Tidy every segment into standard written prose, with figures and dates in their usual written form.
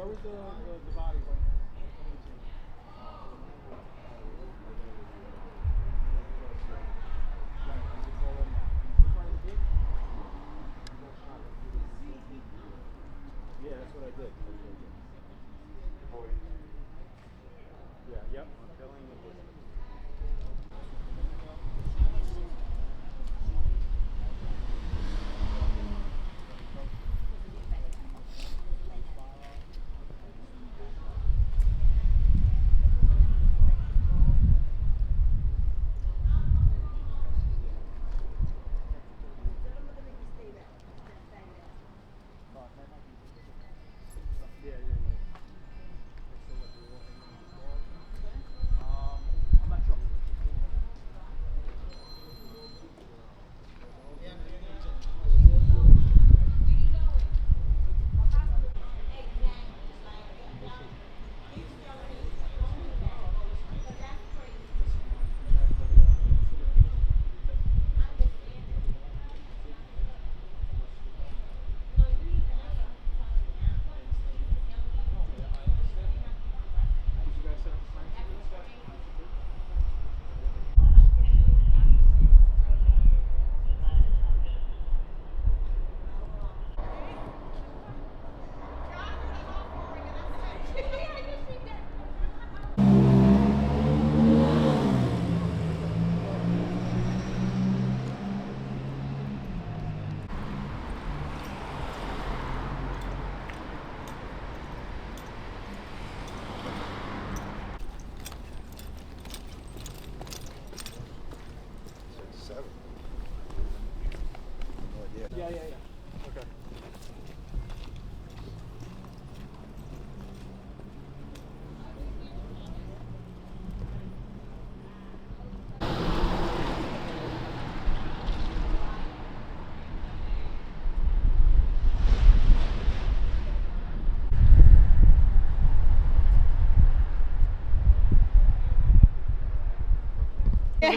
where's the body? Yeah, that's what I did. Yeah, yep. Pilling and I'm not sure. Yeah. Okay.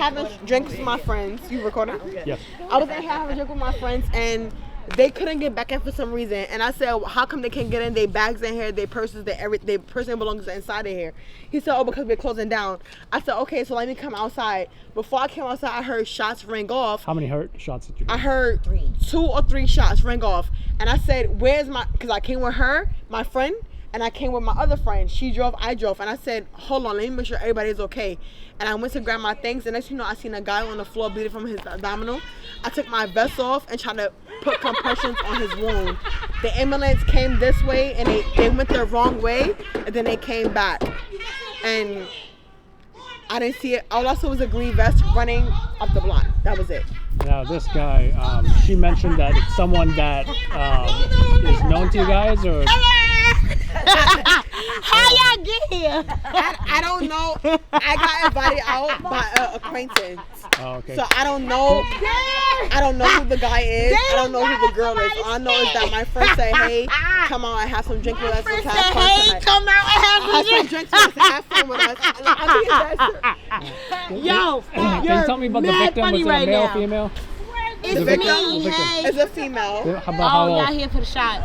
Having drinks with my friends. You recording? Yes. I was in here having a drink with my friends and they couldn't get back in for some reason. And I said, well, how come they can't get in? Their bags in here, their purses, their personal belongings are inside of here. He said, oh, because we're closing down. I said, okay, so let me come outside. Before I came outside, I heard shots ring off. How many shots did you hear? I heard 2 or 3 shots ring off. And I said, where's my, because I came with her, my friend, and I came with my other friend. She drove, I drove. And I said, hold on, let me make sure everybody's okay. And I went to grab my things. And next thing you know, I seen a guy on the floor bleeding from his abdominal. I took my vest off and tried to put compressions on his wound. The ambulance came this way and they went the wrong way. And then they came back. And I didn't see it. All I saw was a green vest running up the block. That was it. Now this guy, she mentioned that it's someone that is known to you guys, or how y'all get here? I don't know. I got invited out by an acquaintance. Oh, okay. So I don't know. I don't know who the guy is. I don't know who the girl is. All I know is that my friend said, "Hey, come out and have some drink with us. Let's have fun tonight." Come out and have some drinks with us and have fun with us. Yo, can you tell me about the victim? Was it a male, female? It's The me. victim? Hey. It's a female. How old? Y'all here for the shots.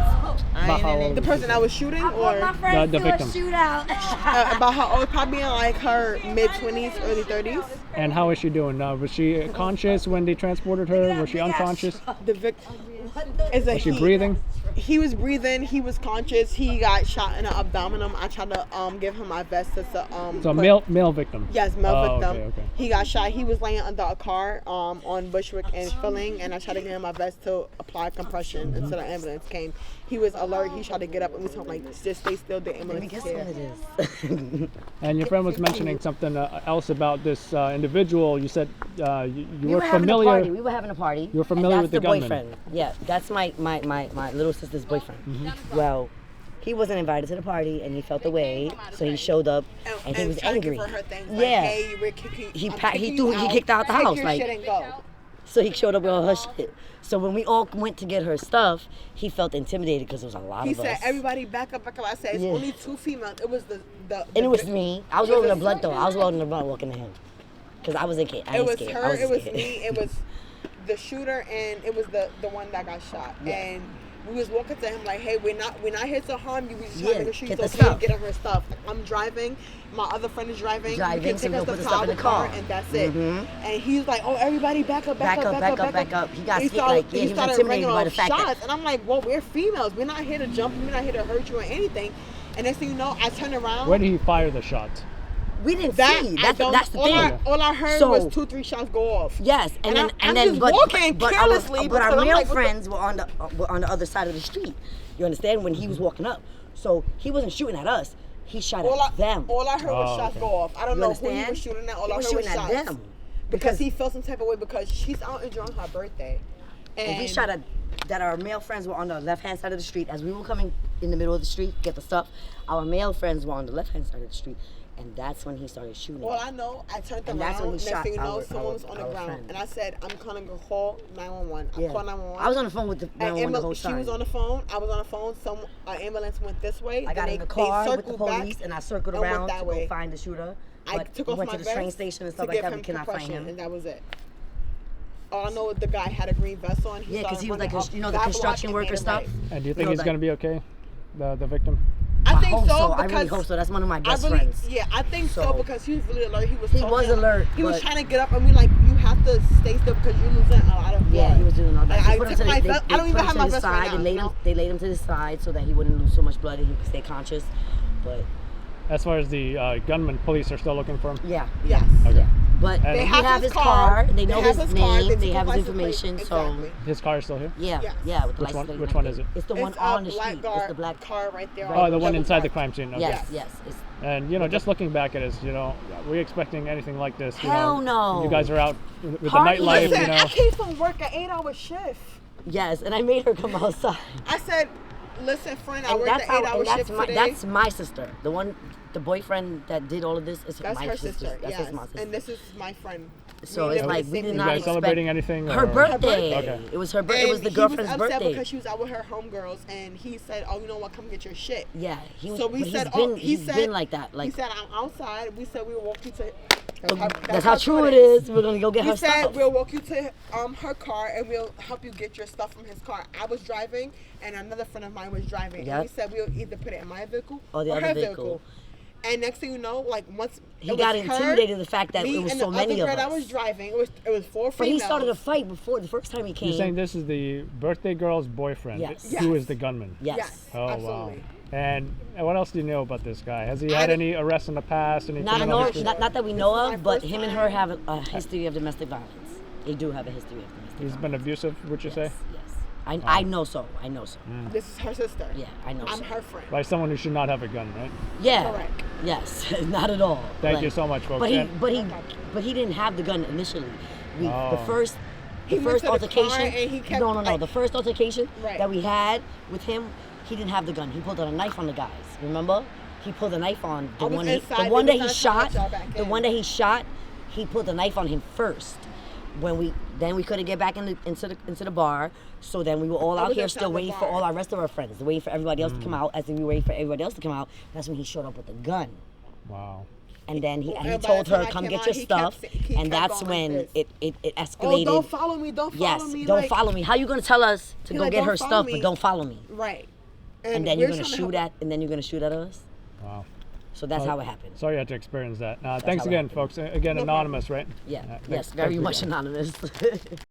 About how old? The person I was shooting, or The victim. about how old? Probably in like her mid-20s, early 30s. And how is she doing? Was she conscious when they transported her? Was she unconscious? The victim is a Was she breathing? He was breathing. He was conscious. He got shot in the abdomen. I tried to give him my vest to So male victim. Yes, male victim. Okay. He got shot. He was laying under a car on Bushwick and Filling, and I tried to give him my vest to apply compression until the ambulance came. He was alert. He tried to get up, and we told him like, just stay still. The ambulance is here. And your friend was mentioning something else about this individual. You said you were having familiar. A party. We were having a party. You were familiar with the gunman. boyfriend. Yeah, that's my little sister's boyfriend. Mm-hmm. Well, he wasn't invited to the party, and he felt the way, so he showed up, and he was angry. Yeah. Hey, we're kicking, he kicked her out the house, like. So he showed up with all her shit. So when we all went to get her stuff, he felt intimidated because there was a lot of us. He said, "Everybody back up, back up." I said, "It's only 2 females." It was the and it was me. I was rolling the blunt though. I was rolling the blunt walking to him, because I wasn't scared. It was her. It was me. It was the shooter, and it was the one that got shot. Yeah. And We was walking to him like, hey, we're not here to harm you. We just trying to make sure get she's the okay stuff. getting her stuff. Like, I'm driving, my other friend is driving. We can So take we'll our put the stuff stuff to in the our car. and that's it. And he's like, oh, everybody back up. Back up. He got He scared, like, started, he was started intimidated ringing by the off fact shots, that. and I'm like, well, we're females. We're not here to jump. We're not here to hurt you or anything. And next thing you know, I turn around. Where did he fire the shots? We didn't That, see. I That's don't, the all thing. all I heard So- was 2-3 shots go off. Yes, and then I'm just walking carelessly but our because I'm male like, what the- friends were on the other side of the street. You understand? When he was walking up, so he wasn't shooting at us. He shot at them. All I heard was Oh, shots okay. go off. I don't You know who he understand? was shooting at. All He I was heard was shooting at shots. them Because he felt some type of way because she's out enjoying her birthday. And he shot at that. Our male friends were on the left-hand side of the street. As we were coming in the middle of the street, get the stuff. Our male friends were on the left-hand side of the street, and that's when he started shooting. All I know, I turned And around. that's when he Next shot thing you know, our- someone was on the our ground, friend. and I said, "I'm calling a call 911." I Yeah. called 911. I was on the phone with the 911 the whole She time. was on the phone. I was on the phone. Some ambulance went this way. I got then in the they car with the circled back police, and I circled and went around that to way. go find the shooter. I But took we off went my to the train vest station and to stuff like give that. him We cannot find compression, him. and that was it. All I know is the guy had a green vest on. Yeah, because he was started like, running you know, up the that construction block and worker made a stuff. right. And do you You think know, he's like- going to be okay? The victim? I think hope so I because really hope so. That's one of my I best really, friends. yeah, I think so So- because he was really alert. He was was alert, He was but- trying to get up, and we like, you have to stay still because you're losing a lot of blood. Yeah, he was doing all that. Like, They I put him took to the- my they- vest. they I don't put even him have to my the vest side. right now. They laid him to the side so that he wouldn't lose so much blood and he could stay conscious. But As far as the gunman, police are still looking for him? yeah, Yes. Okay. but And- we They have his car. They know his have name. took They have his license plate. information. So Exactly. His car is still here? yeah, Yes. yeah. With the Which license one- plate which and one everything. is it? It's the one It's on a the street. It's the black car right there. Oh, the one double inside the parked. crime scene. Okay. Yes, yes. It's, And, you know, just looking back at it, you know, are we expecting anything like this? You Hell know, no. You guys are out with the Party. nightlife, Listen, you know. I came from work at 8-hour shift. yes, and I made her come outside. I said, listen, friend, I And worked that's the 8-hour shift my, today. that's my sister. The boyfriend that did all of this is That's my her sister. sister. That's yes. my sister. And this is my friend. So We it's live like in we the did same You not guys expect celebrating anything? her or- birthday. Okay. It was her birthday. It was the he girlfriend's was upset birthday. because she was out with her homegirls, and he said, "Oh, you know what? Come get your shit." Yeah, he was. So we but said, he's been like that. he Like said, "I'm outside." We said, "We'll walk you to." that's how true it is. We're gonna go get He her said, stuff. "We'll walk you to her car, and we'll help you get your stuff from his car." I was driving, and another friend of mine was driving, Yep. and we said we'll either put it in my vehicle Or the her other vehicle. And next thing you know, like once He it got was intimidated the fact that me it was and so the many other of girl us. I was driving. It was 4 But he females. started a fight before the first time he came. You're saying this is the birthday girl's boyfriend, Yes. who Yes. is the gunman? Yes. Yes, Oh, absolutely. wow. And what else do you know about this guy? Has he I had didn't- any arrests in the past? Any Not, criminal no, history? not that we know This is my of, but first him and time. her have a history of domestic violence. They do have a history of domestic He's violence. been abusive, would you say? Yes, yes. I know so. I know so. This is her sister. Yeah, I know I'm so. her friend. By someone who should not have a gun, right? Yeah. Correct. Yes. Not at all. Thank you so much, folks. But And- but he didn't have the gun initially. The Oh. first He went to the altercation. car and he kept, no. like- The first altercation Right. that we had with him, he didn't have the gun. He pulled out a knife on the guys. Remember? He pulled a knife on I was the inside, one they that he was trying to shot. let y'all back The in. one that he shot, he pulled the knife on him first. Then we couldn't get back into the bar, so then we were all I out was here inside still the waiting for bar. all our rest of our friends, waiting for everybody else to come out. As we were waiting for everybody else to come out, that's when he showed up with the gun. Wow. And then he And by told the time her, I "Come came get out, your he stuff." kept- he And kept that's going when like this. it Oh, escalated. don't follow me. Don't follow Yes, me. don't like, follow me. How you gonna tell us to He go like, get "Don't her follow stuff, me." but don't follow me? Right. And then you're we're gonna trying to shoot help- and then you're gonna shoot at us. Wow. So that's how it happened. Sorry you had to experience that. Thanks how it again, happened. folks. Again, No anonymous, right? Yeah. Next- Yes. Very next much weekend. anonymous.